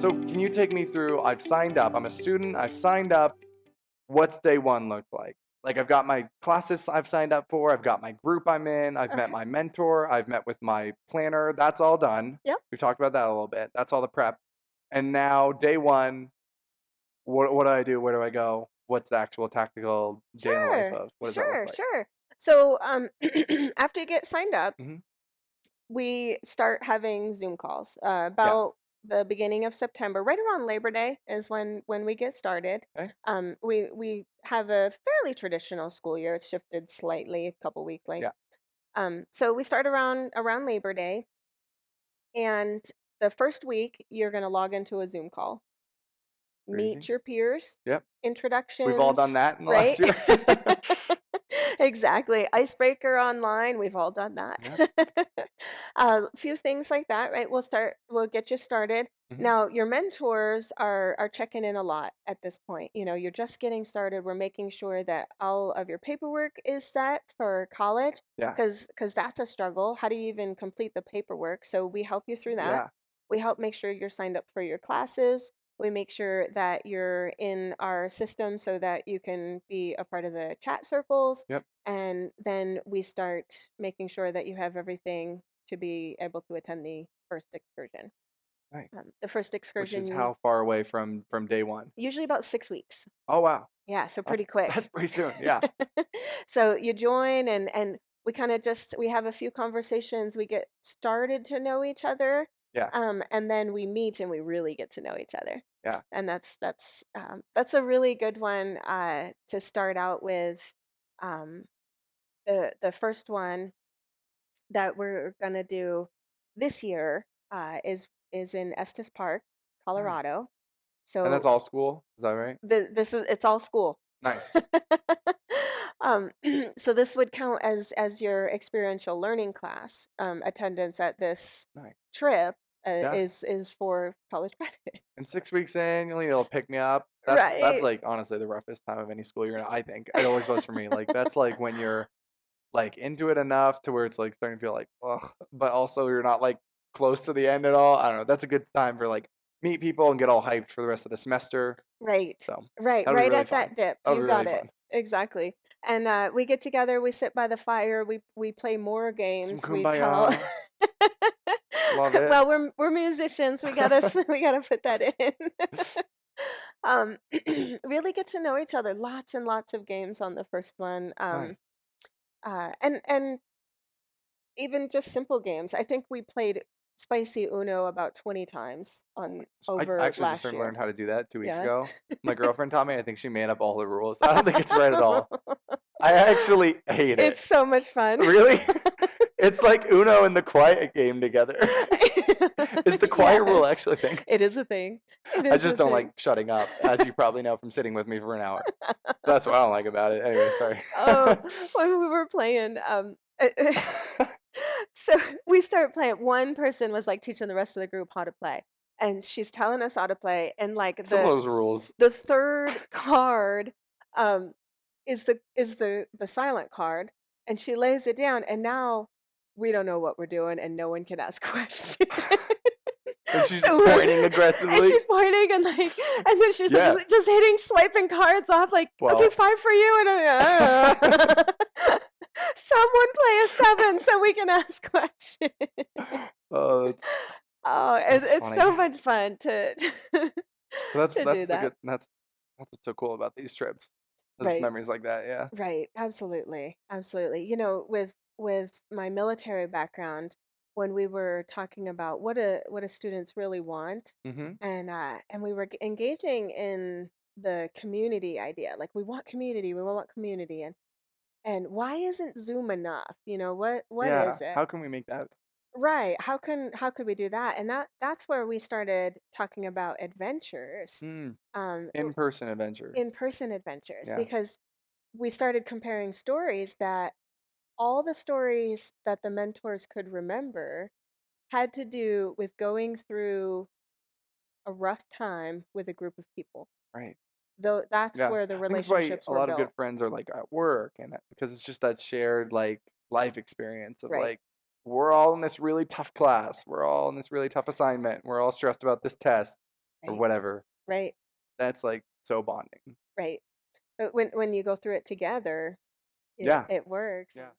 So can you take me through? I've signed up. I'm a student. I've signed up. What's day one look like? Like I've got my classes I've signed up for. I've got my group I'm in. I've met Okay. my mentor. I've met with my planner. That's all done. Yep. We talked about that a little bit. That's all the prep. And now day one. What do I do? Where do I go? What's the actual tactical day in the life Sure. of? What does that look Sure. like? Sure. So, after you get signed up, Hmm. we start having Zoom calls. Yeah. About the beginning of September, right around Labor Day, is when we get started. Okay. We have a fairly traditional school year. It's shifted slightly, a couple week late. Yeah. So we start around Labor Day, and the first week you're going to log into a Zoom call, Crazy. meet your peers, Yep. We've all done introductions, that in the last right? year. Exactly. Icebreaker online, we've all done that. Yeah. A few things like that, right? We'll get you started. Hmm. Now, your mentors are checking in a lot at this point. You know, you're just getting started. We're making sure that all of your paperwork is set for college Yeah. because that's a struggle. How do you even complete the paperwork? So we help you through that. Yeah. We help make sure you're signed up for your classes. We make sure that you're in our system so that you can be a part of the chat circles. Yep. And then we start making sure that you have everything to be able to attend the first excursion. Nice. The first Which is excursion, how far away from day one? usually about 6 weeks. Oh wow. Yeah, so That's pretty quick. that's pretty soon. Yeah. So you join and we kind of just we have a few conversations, we get started to know each other, Yeah. and then we meet and we really get to know each other. Yeah. And that's a really good one to start out with. Um, the first one that we're gonna do this year is in Estes Park, Nice. Colorado. And that's So all school? Is that right? this is it's all school. Nice. um, so this would count as your experiential learning class. Attendance at this Nice. trip Yeah. is for college credit. And 6 weeks annually, it'll pick me up. That's Right. like honestly the roughest time of any school year. I think it always was for me. Like that's like when you're like into it enough to where it's like starting to feel like ugh, but also you're not like close to the end at all. I don't know. That's a good time for like meet people and get all hyped for the rest of the semester. Right. So Right. that'll be Right really at fun. that dip. That'll You be got really it. fun. Exactly. And we get together, we sit by the fire, we play more Some games, we tell kumbaya. Love it. Well, we're musicians. We gotta we gotta put that in. um, really get to know each other. Lots and lots of games on the first one. Nice. And even just simple games. I think we played Spicy Uno about 20 times Oh my on gosh. I over actually just last started learning year. how to do that 2 weeks Yeah. ago. My girlfriend taught me. I think she made up all the rules. I don't think it's right at all. I actually hate it. It's so much fun. Really? It's like Uno and the Quiet game together. Is the Quiet rule Yes, actually a thing? it is a thing. It I is just a don't like thing. shutting up, as you probably know from sitting with me for an hour. That's what I don't like about it. Anyway, sorry. Oh, when we were playing, so we start playing. One person was like teaching the rest of the group how to play, and she's telling us how to play. And like Some of those rules. the third card, um, is the silent card, and she lays it down, and now we don't know what we're doing, and no one can ask questions. And she's So pointing and aggressively. she's pointing and then she's Yeah. like just hitting swiping cards off like okay Well, 5 for you and someone play a 7 so we can ask questions. oh, Oh, that's it's funny. so much fun to But that's to that's do the that. good. That's what's so cool about these trips. Those Right. memories like that. Yeah. Right, absolutely, absolutely. You know, with my military background, when we were talking about what a students really want, Mhm. and we were engaging in the community idea, like we want community, and why isn't Zoom enough? You know, what Yeah. is it? How can we make that? Right? How could we do that? And that's where we started talking about adventures, Mm, um, in-person adventures. in-person adventures, Yeah. because we started comparing stories that all the stories that the mentors could remember had to do with going through a rough time with a group of people. Right. Though that's Yeah. where the I think that's why relationships a were lot of good built. friends are like at work and because it's just that shared like life experience of Right. like we're all in this really tough class. We're all in this really tough assignment. We're all stressed about this test. or Right. whatever. Right. That's like so bonding. Right. But when you go through it together, Yeah. it works. Yeah.